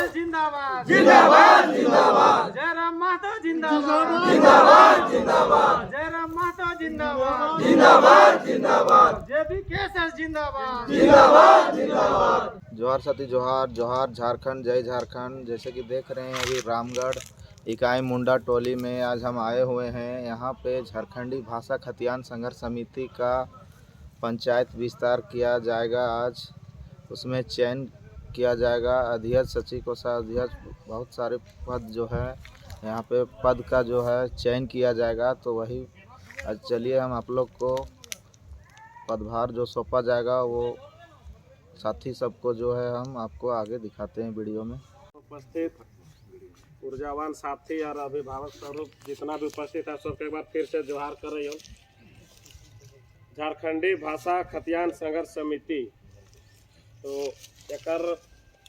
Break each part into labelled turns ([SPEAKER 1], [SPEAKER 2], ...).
[SPEAKER 1] जिंदाबाद
[SPEAKER 2] जिंदाबाद जिंदाबाद
[SPEAKER 1] जयराम महतो जिंदाबाद
[SPEAKER 2] जिंदाबाद जिंदाबाद
[SPEAKER 1] जयराम महतो जिंदाबाद
[SPEAKER 2] जिंदाबाद जिंदाबाद
[SPEAKER 1] जेबी केसस जिंदाबाद
[SPEAKER 2] जिंदाबाद जिंदाबाद।
[SPEAKER 3] जोहार साथी, जोहार जोहार झारखंड, जय झारखंड। जैसे कि देख रहे हैं अभी रामगढ़ इकाई मुंडा टोली में आज हम आए हुए हैं। यहाँ पे झारखंडी भाषा खतियान संघर्ष समिति का पंचायत विस्तार किया जाएगा। आज उसमें चयन किया जाएगा अध्यक्ष, सचिव, कोषाध्यक्ष, बहुत सारे पद जो है यहाँ पे पद का जो है चयन किया जाएगा। तो वही आज चलिए हम आप लोग को पदभार जो सौंपा जाएगा वो साथी सबको जो है हम आपको आगे दिखाते हैं वीडियो में।
[SPEAKER 4] उपस्थित ऊर्जावान साथी और अभिभावक स्वरूप जितना भी उपस्थित है सबके एक बार फिर से जोहार कर रही हूँ। झारखंडी भाषा खतियान संघर्ष समिति तो एकर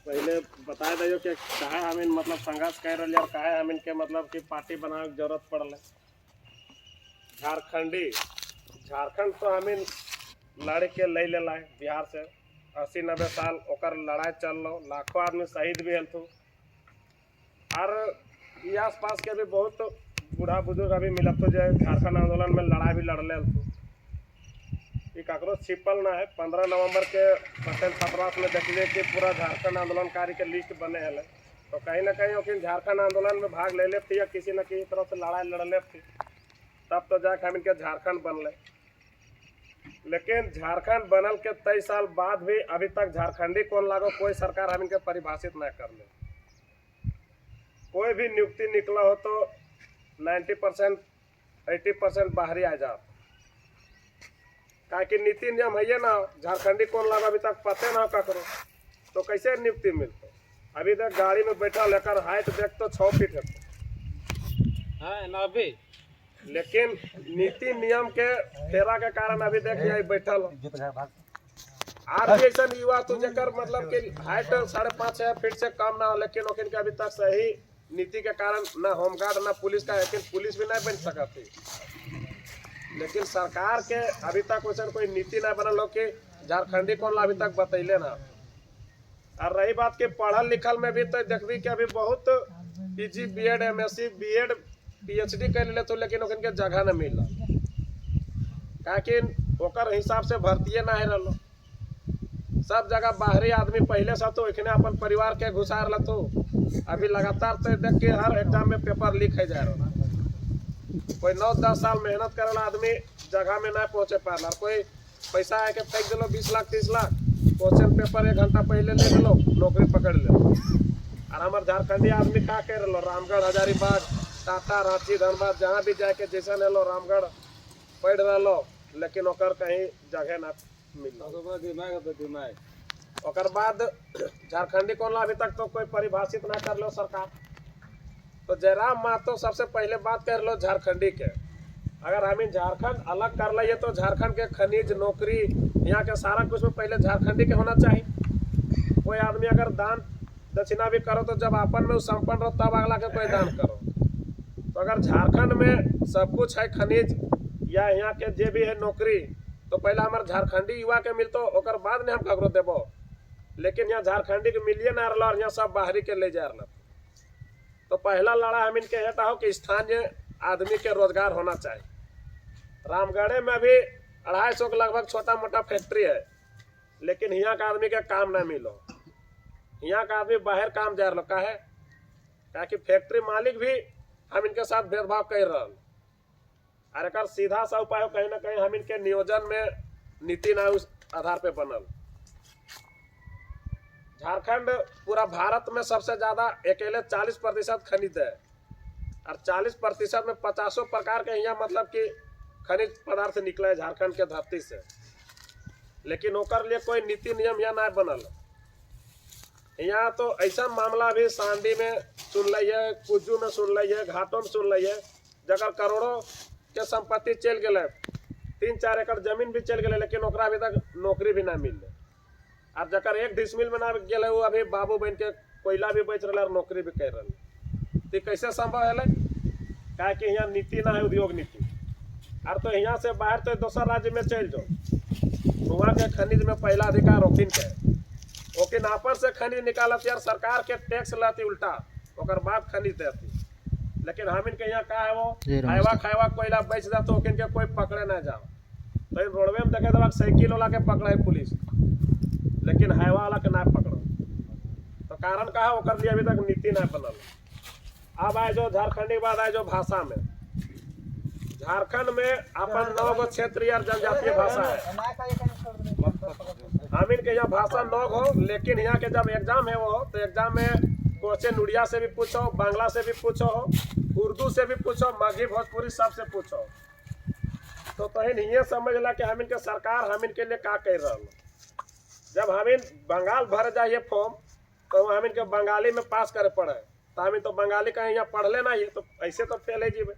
[SPEAKER 4] पहले बता दियो कि काहे हमें मतलब संघर्ष कर रही और काहे हमें के मतलब कि पार्टी बनाने की जरूरत पड़ल। झारखंड तो हमें लड़ के ले लेला है बिहार से 80-90 साल ओकर लड़ाई चल लो, लाखों आदमी शहीद भी हलथु और ये आस पास के भी बहुत बूढ़ा बुजुर्ग अभी मिलत तो जो झारखंड आंदोलन में लड़ाई भी लड़ले हलथु। ये ककरो छिपल ना है। 15 नवंबर के पटेल छात्रावास में देखिए कि पूरा झारखंड आंदोलनकारी के लिस्ट बने हैं। तो कहीं ना कहीं ओकिन झारखंड आंदोलन में भाग ले लेती या किसी न किसी तरह से लड़ाई लड़ लेती तब तो जाके हम इनके झारखंड बनले। लेकिन झारखंड बनल के 23 साल बाद भी अभी तक झारखंडी कौन लागो कोई सरकार हम इनके परिभाषित न कर ले। कोई भी नियुक्ति निकला हो तो 90% 80% बाहरी आ जाओ। कि नीति नियम है ना, झारखंडी कौन लागो अभी तक पते ना करो तो कैसे नियुक्ति मिलते। अभी तक गाड़ी में बैठा लेकर हाइट देख तो 6 फीट है, लेकिन नीति नियम के फेरा के कारण अभी देखिए बैठल आज भी ऐसा युवा तो जकर मतलब कि हाइट 5.5-6 फीट से कम ना हो, लेकिन ओकिन के अभी तक सही नीति के कारण ना होमगार्ड ना पुलिस का, लेकिन पुलिस भी नहीं बन सकती। लेकिन सरकार के अभी तक वैसा कोई नीति ना बनल हो कि झारखंडी कौन अभी तक बतैले ना। और रही बात कि पढ़ल लिखल में भी तो देखबी कि अभी बहुत PG BEd MSc BEd PhD कर ले तो लेकिन ओकन के जगह न मिल ओकर हिसाब से भर्ती ना रहो। सब जगह बाहरी आदमी पहले से तो एखने अपन परिवार के घुसार लतो। अभी लगातार तो देख के हर एग्जाम में पेपर लीक है जा रहा। कोई 9-10 साल मेहनत करे आदमी जगह में ना पहुंचे पाला। कोई पैसा है कि फेंक दिलो 20 लाख 30 लाख, क्वेश्चन पेपर 1 घंटा पहले ले लो, नौकरी पकड़ ले। और हमारे झारखंडी आदमी का कर लो, रामगढ़ हजारीबाग टाटा रांची धनबाद जहाँ भी जाके जैसे ले लो रामगढ़ पढ़ रहो, लेकिन ओकर कहीं जगह ना मिल। ओकर बाद झारखंडी कौन अभी तक तो कोई परिभाषित ना कर लो सरकार। तो जयराम महतो सबसे पहले बात कर लो झारखंडी के। अगर हम झारखंड अलग कर लिए तो झारखंड के खनिज नौकरी यहाँ के सारा कुछ में पहले झारखंडी के होना चाहिए। कोई आदमी अगर दान दक्षिणा भी करो तो जब अपन में संपन्न रहो तब अगला के कोई दान करो। तो अगर झारखंड में सब कुछ है खनिज या यहाँ के जे भी है नौकरी, तो पहले हमारे झारखंडी युवा के मिलतो ओकर बाद ने हम ककरो देबो। लेकिन यहाँ झारखंडी के मिलिए ना रहा और यहाँ सब बाहरी के ले जा रहा। तो पहला लड़ा हम इनके हेता हो कि स्थानीय आदमी के रोजगार होना चाहिए। रामगढ़े में भी 250 के लगभग छोटा मोटा फैक्ट्री है, लेकिन यहाँ का आदमी के काम ना मिलो। यहाँ का आदमी बाहर काम जा रहा है ताकि फैक्ट्री मालिक भी हम इनके साथ भेदभाव कर रहा। और एक सीधा सा उपाय हो कहीं ना कहीं हम इनके नियोजन में नीति ना उस आधार पे बनल। झारखंड पूरा भारत में सबसे ज्यादा अकेले 40% खनिज है और 40% में 50 प्रकार के यहाँ मतलब कि खनिज पदार्थ निकले झारखंड के धरती से। लेकिन ओकर लिए कोई नीति नियम यहाँ ना बनल। यहाँ तो ऐसा मामला भी सांडी में सुन लिये, कुज्जू में सुन लिये, घाटों में सुन लिये, जगह करोड़ों के संपत्ति चल गए, 3-4 एकड़ जमीन भी चल गए, लेकिन ओकरा अभी तक नौकरी भी ना मिल। और जकर 1 डिसमिल में ना गए वो अभी बाबू बहन के कोयला भी बेच रहे और नौकरी भी कर रहे। तो कैसे संभव है? क्या कि यहाँ नीति ना है, उद्योग नीति। और तो यहाँ से बाहर तो दूसरा राज्य में चल जाओ, वहाँ के खनिज में पहला अधिकार ओकिन के। ओके नापर से खनिज निकालत यार सरकार के टैक्स लाती उल्टा ओकर बाद खनिज देती। लेकिन हम इनके यहाँ का है वो खावा खावा कोयला बेच दा तो इनके कोई पकड़े ना जाओ। तो इन रोडवे में देखे दबा साइकिल वाला के पकड़े पुलिस, लेकिन हाईवा वाला के ना पकड़ो। तो कारण का है ओकर लिए अभी तक नीति ना बनल। अब आए जो झारखंड के बाद आए जो भाषा में, झारखंड में अपन 9 गो क्षेत्रीय और जनजातीय भाषा है। हम इनके यहाँ भाषा 9 हो, लेकिन यहाँ के जब एग्जाम है वो तो एग्जाम में क्वेश्चन उड़िया से भी पूछो, बांग्ला से भी पूछो, उर्दू से भी पूछो, मगही भोजपुरी सबसे पूछो। तो तहिन ये समझ ला कि हम इनके सरकार हम इनके लिए का कर रहा। जब हम इन बंगाल भर जाइए फॉर्म तो हम इनके बंगाली में पास करे पड़े, तो हम तो बंगाली कहीं यहाँ पढ़ लेना ही तो ऐसे तो फेल है जीवे।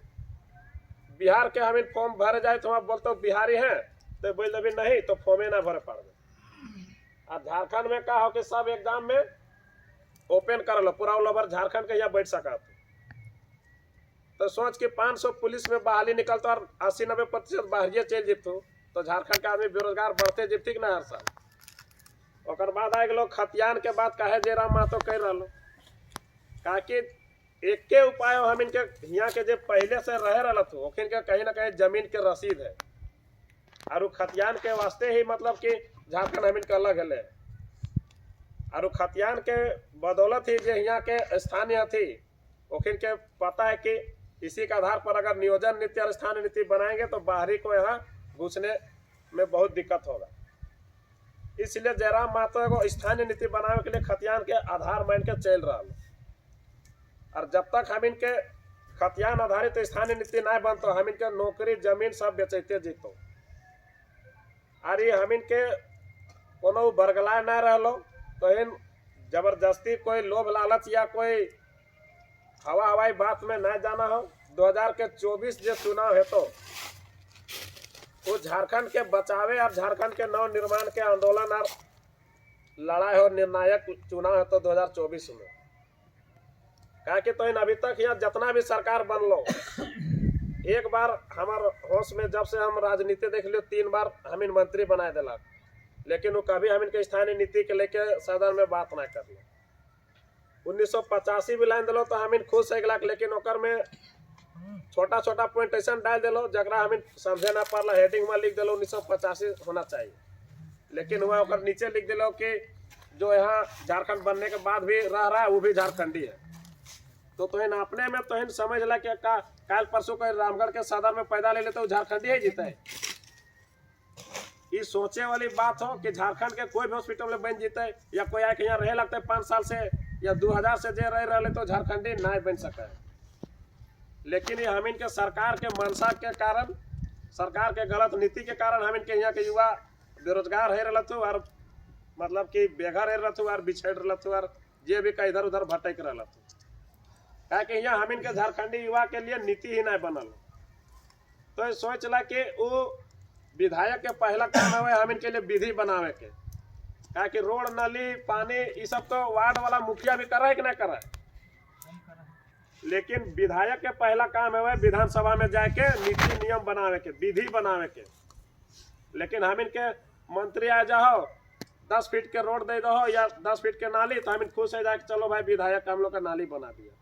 [SPEAKER 4] बिहार के हम इन फॉर्म भर जाए तो हम बोलते बिहारी हैं तो बोल देवी नहीं तो फॉर्मे ना भरे पड़ गए। और झारखंड में का हो कि सब एग्जाम में ओपन कर लो पूरा ओवर झारखंड के यहाँ बैठ सका। तो सोच के 500 पुलिस में बहाली निकलता और 80-90% बाहरिए चल जीतू तो झारखंड के आदमी बेरोजगार बढ़ते जीती ना हर साल। और बाद आए लोग खतियान के बाद काहे जयराम महतो कह रहा काकि एक उपाय हम इनके यहाँ के जो पहले से रह रहा थो ओखिन के कहीं ना कहीं जमीन के रसीद है और खतियान के वास्ते ही मतलब कि झारखंड हम इनका अलग है। और खतियान के बदौलत ही जो यहाँ के स्थानीय थी ओखिन के पता है कि इसी के आधार पर अगर नियोजन नीति और स्थानीय नीति बनाएंगे तो बाहरी को यहाँ घुसने में बहुत दिक्कत होगा। इसलिए जयराम महतो को स्थानीय नीति बनाने के लिए खतियान के आधार मान के चल रहा। और जब तक हम इनके खतियान आधारित तो स्थानीय नीति नहीं बनतो हम इनके नौकरी जमीन सब बेचते जीतो। और ये हम इनके कोनो बरगलाए ना रहो तो इन जबरदस्ती कोई लोभ लालच या कोई हवाई बात में ना जाना हो। 2024 जो चुनाव है तो वो झारखंड के बचावे और झारखंड के नव निर्माण के आंदोलन और लड़ाई हो निर्णायक चुनाव है तो 2024 में क्या कि तो इन अभी तक यहाँ जितना भी सरकार बन लो एक बार हमारे होश में जब से हम राजनीति देख लियो 3 बार हम इन मंत्री बनाए दिला, लेकिन वो कभी हम इनके स्थानीय नीति के लेके सदन में बात ना कर लो। 1985 भी लाइन दिलो तो हम इन खुश है लाख, लेकिन ओकर में छोटा छोटा पॉइंट ऐसा डाल दिलो जरा हम समझे ना पाला हेडिंग में लिख दिलो 1985 होना चाहिए, लेकिन वह ओकर नीचे लिख दिलो कि जो यहाँ झारखंड बनने के बाद भी रह रहा है वो भी झारखंडी है। तो इन अपने में तो इन समझ ला कि काल परसों को रामगढ़ के सदर में पैदा ले लेते झारखंडी ही जीता है। ये सोचे वाली बात हो कि झारखंड के कोई भी हॉस्पिटल में बन जीते या कोई आके यहाँ रहे लगता है 5 साल से या 2000 से जे रहे तो झारखंडी नहीं बन सका है। लेकिन ये हम इनके सरकार के मंशा के कारण सरकार के गलत नीति के कारण हम इनके यहाँ के युवा बेरोजगार है रहते और मतलब कि बेघर है रहते और बिछड़ रहते और जे भी का इधर उधर भटक रहा क्या कि यहाँ हम इनके झारखंडी युवा के लिए नीति ही नहीं बनल। तो सोच ला कि वो विधायक के पहला काम है हम इनके लिए विधि बनावे के क्या कि रोड नाली पानी ये सब तो वार्ड वाला मुखिया भी कर रहा है कि नहीं कर रहा है, लेकिन विधायक के पहला काम है विधानसभा में जाके नीति नियम बनावे के विधि बनावे के। लेकिन हम इनके मंत्री आ जाओ 10 फीट के रोड दे दो या 10 फीट के नाली तो हम खुश है जाके चलो भाई विधायक हम लोग का नाली बना दिया।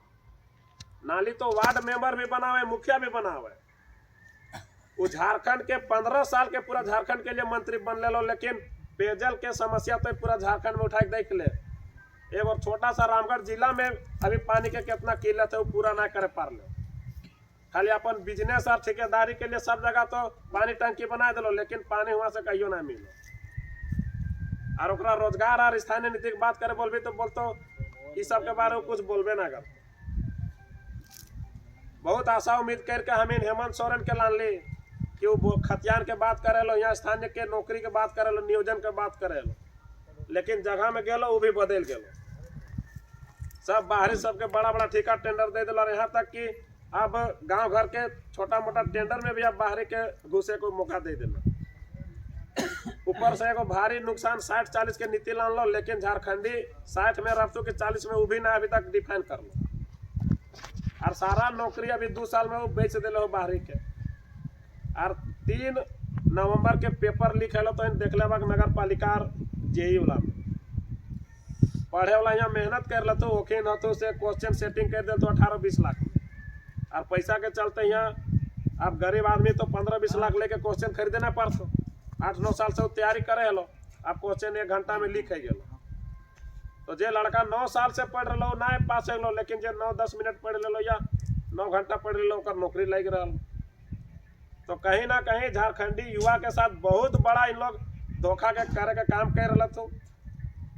[SPEAKER 4] नाली तो वार्ड मेंबर भी बनावे मुखिया भी बनावे। वो झारखंड के 15 साल के पूरा झारखंड के लिए मंत्री बन ले लो, लेकिन पेयजल के समस्या तो पूरा झारखंड में उठा के देख ले। एक और छोटा सा रामगढ़ जिला में अभी पानी के कितना किल्लत है वो पूरा ना करे पार ले। खाली अपन बिजनेस और ठेकेदारी के लिए सब जगह तो पानी टंकी बना दिलो, लेकिन पानी वहां से कहियो ना मिलो। और ओकरा रोजगार और स्थानीय नीति की बात करे बोलबी तो बोलतो इस सब के बारे में कुछ बोलबे ना कर। बहुत आशा उम्मीद करके हम हेमंत सोरेन के लान ली कि वो खतियान के बात करे लो, यहाँ स्थानीय के नौकरी के बात करे लो, नियोजन के बात करे लो, लेकिन जगह में गेलो वो भी बदल गेलो। सब बाहरी सबके बड़ा बड़ा ठेका टेंडर दे दिला। यहाँ तक कि अब गांव घर के छोटा मोटा टेंडर में भी अब बाहरी के घुसे को मौका दे दिला। ऊपर से एगो भारी नुकसान 60-40 के नीति लान लो, लेकिन झारखंडी 60 में रफ्तू के 40 में वो भी ना अभी तक डिफाइन कर लो। और सारा नौकरी अभी 2 साल में वो बेच दिले हो बाहरी के। और 3 नवंबर के पेपर लीक है तो देख ले नगर पालिका जेई वाला में पढ़े वाला यहाँ मेहनत कर लेते ओके न तो से क्वेश्चन सेटिंग कर दे तो 18-20 लाख और पैसा के चलते यहाँ अब गरीब आदमी तो 15-20 लाख लेके क्वेश्चन खरीदना पड़तो 8-9 साल से वो तैयारी करे लो अब क्वेश्चन 1 घंटा में लिख गए तो जे लड़का 9 साल से पढ़ लो ना पास हो लेकिन जे 9-10 मिनट पढ़ लो या 9 घंटा पढ़ लो नौकरी लग रहा। तो कहीं ना कहीं झारखंडी युवा के साथ बहुत बड़ा इन लोग धोखा के करे के काम कर रहा था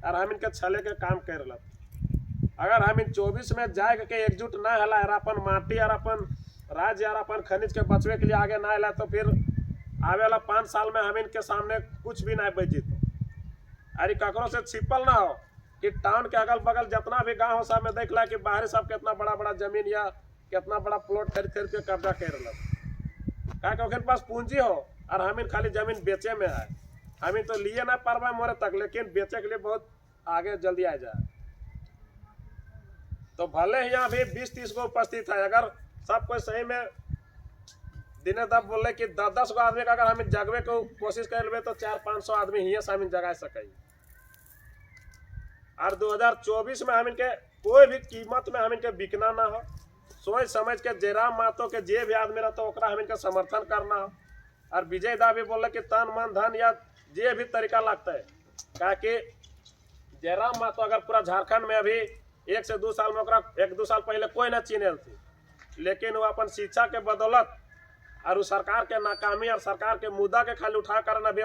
[SPEAKER 4] और हम इनके छले के काम कर रहा था। अगर हम इन 24 में जाए के एकजुट ना हला यार अपन माटी और अपन राज्य और अपन खनिज के बचवे के लिए आगे ना हला तो फिर आवे वाला 5 साल में हम इनके सामने कुछ भी ना बच जीतो। अरे ककरों से छिपल ना हो कि टाउन के अगल बगल जितना भी गाँव हो सब में देख ला कि बाहरी सब कितना बड़ा बड़ा जमीन या कितना बड़ा प्लॉट खरीद के कब्जा कर रहा क्या उनके पास पूंजी हो और हम खाली जमीन बेचे में है। हम तो लिए ना पारबा मोरे तक लेकिन बेचे के लिए बहुत आगे जल्दी आ जाए। तो भले ही यहाँ भी 20-30 को उपस्थित है अगर सब कोई सही में दिने दब बोले कि 10-10 गो आदमी का अगर हम जगवे को कोशिश कर ले तो 400-500 आदमी ही से हम जगा सके। और 2024 में हम इनके कोई भी कीमत में हम इनके बिकना ना हो सोच समझ के जयराम महतो के जे भी आदमी रहता ओकरा हम इनका समर्थन करना हो। और विजय दा भी बोले कि तन मन धन या जे भी तरीका लगता है क्या कि जयराम महतो अगर पूरा झारखंड में अभी 1 से 2 साल में 1-2 साल पहले कोई ना चिन्हल थी लेकिन वो अपन शिक्षा के बदौलत और उस सरकार के नाकामी और सरकार के मुद्दा के खाली उठा कर अभी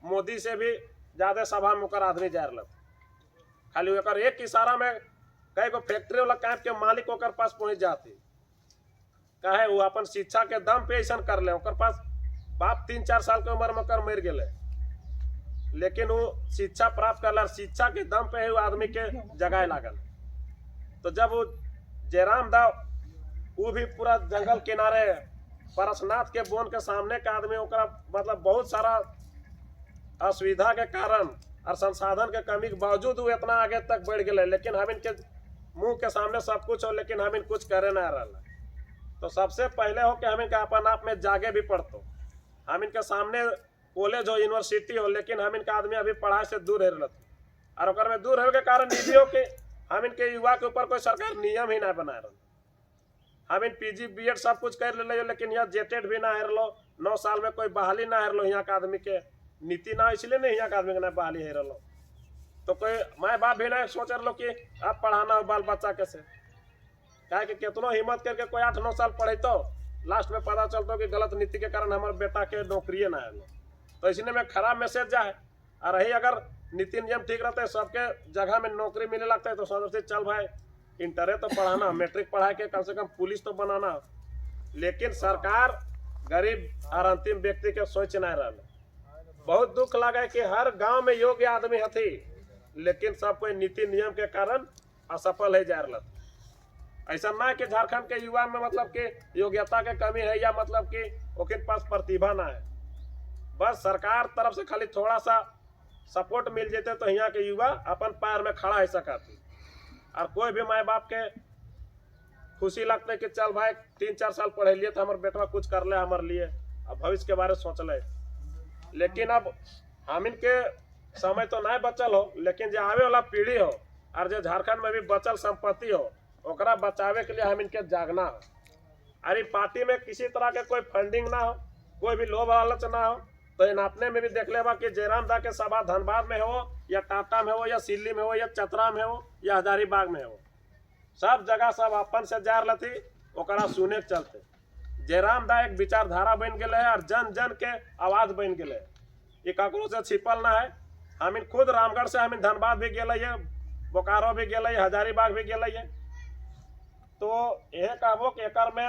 [SPEAKER 4] मोदी से भी ज्यादा सभा में आदमी जा रहा खाली एक इशारा में कई को फैक्ट्री वाला कैंप के मालिक ओकर पास पहुंच जाती कहे वो अपन शिक्षा के दम पे ऐसा कर ले ओकर पास बाप 3-4 साल के उम्र में कर मर गए लेकिन वो शिक्षा प्राप्त कर शिक्षा के दम पे ही वो आदमी के जगाए लागल। तो जब वो जयराम दा वो भी पूरा जंगल किनारे परसनाथ के बोन के सामने का आदमी ओकरा मतलब बहुत सारा असुविधा के कारण और संसाधन के कमी के बावजूद वो इतना आगे तक बढ़ गए लेकिन हम इनके मुंह के सामने सब कुछ हो लेकिन हम इन कुछ करे ना रहा। तो सबसे पहले हो कि हम इनका अपन आप में जागे भी पड़तो हम इनके सामने कॉलेज हो यूनिवर्सिटी हो लेकिन हम इनका आदमी अभी पढ़ाई से दूर रह रहा और में दूर होने के कारण ये भी हो कि हम इनके युवा के ऊपर कोई सरकार नियम ही ना बना रहा। हम इन PG BEd सब कुछ कर ले लेकिन यहाँ जेटेड भी ना हरलो 9 साल में कोई बहाली ना हरलो यहाँ का आदमी के नीति ना इसलिए नहीं यहाँ का आदमी के ना बहाली है रहो। तो कोई माँ बाप भी नहीं सोच रहा कि अब पढ़ाना हो बाल बच्चा कैसे क्या कि कितनों हिम्मत करके कोई 8-9 साल पढ़े तो लास्ट में पता चलता कि गलत नीति के कारण हमारे बेटा के नौकरी ना है। तो इसलिए में खराब मैसेज जाए और रही अगर नीति नियम ठीक रहते सबके जगह में नौकरी मिलने लगता है तो सोचते चल भाई इंटरे तो पढ़ाना मैट्रिक पढ़ा के कम से कम पुलिस तो बनाना। लेकिन सरकार गरीब और अंतिम व्यक्ति के सोच नहीं रहा। बहुत दुख लगा कि हर गांव में योग्य आदमी हथी लेकिन सब कोई नीति नियम के कारण असफल है जा रहा। ऐसा ना कि झारखंड के युवा में मतलब कि योग्यता के कमी है या मतलब कि उनके पास प्रतिभा ना है। बस सरकार तरफ से खाली थोड़ा सा सपोर्ट मिल जाते तो यहाँ के युवा अपन पैर में खड़ा है सकाती। और कोई भी माँ बाप के खुशी लगता है कि चल भाई 3-4 साल पढ़े लिए तो हमारे बेटा कुछ कर ले हमारे लिए अब भविष्य के बारे में सोच ले। लेकिन अब हम इनके समय तो नहीं बचल हो लेकिन जो आवे वाला पीढ़ी हो और जो झारखंड में भी बचल संपत्ति हो ओकरा बचावे के लिए हम इनके जागना हो। अरे पार्टी में किसी तरह के कोई फंडिंग ना हो कोई भी लोभ लालच ना हो। तो इन अपने में भी देख लेगा कि जयराम दा के सभा धनबाद में हो या टाटा में हो या सिल्ली में हो या चतरा में हो या हजारीबाग में हो सब जगह सब अपन से जा रही थी ओकरा सुने के चलते। जयराम दा एक विचारधारा बन गए और जन जन के आवाज बन गए ये ककरों से छिपल ना है। हम खुद रामगढ़ से हम धनबाद भी गए बोकारो भी गए हजारीबाग भी गए। तो यह कहबो कि एकर में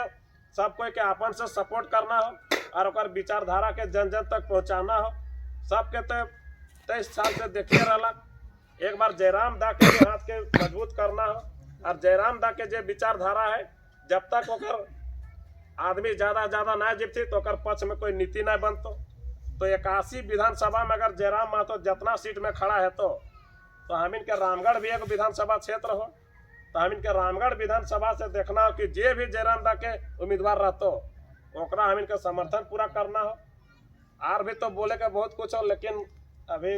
[SPEAKER 4] सब कोई के अपन से सपोर्ट करना हो और ओकर विचारधारा के जन जन तक पहुंचाना हो। सबके तो 23 साल से देखिए रहा एक बार जयराम दा के हाथ के मजबूत करना हो और जयराम दा के जो विचारधारा है जब तक ओकर आदमी ज्यादा ना जीतती तो ओकर पक्ष में कोई नीति ना बनतो। तो 81 विधानसभा में अगर जयराम महतो जितना सीट में खड़ा है तो हम इनके रामगढ़ भी एक विधानसभा क्षेत्र हो तो हम इनके रामगढ़ विधानसभा से देखना हो कि जे भी जयराम दा के उम्मीदवार रहतो ओकरा हम इनका समर्थन पूरा करना हो। और भी तो बोले के बहुत कुछ हो लेकिन अभी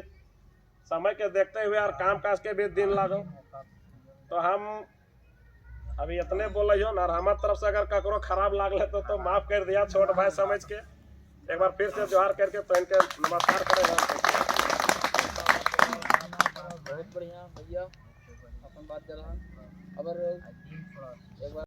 [SPEAKER 4] समय के देखते हुए और काम काज के भी दिन लागो, तो हम अभी इतने बोल रही हो ना। हमारे तरफ से अगर ककरो खराब लागले तो माफ कर दिया, छोट भाई समझ के। एक बार फिर से जोहार करके तो इनके नमस्कार करें।
[SPEAKER 5] बहुत बढ़िया भैया, अपन बात कर रहा। अगर एक बार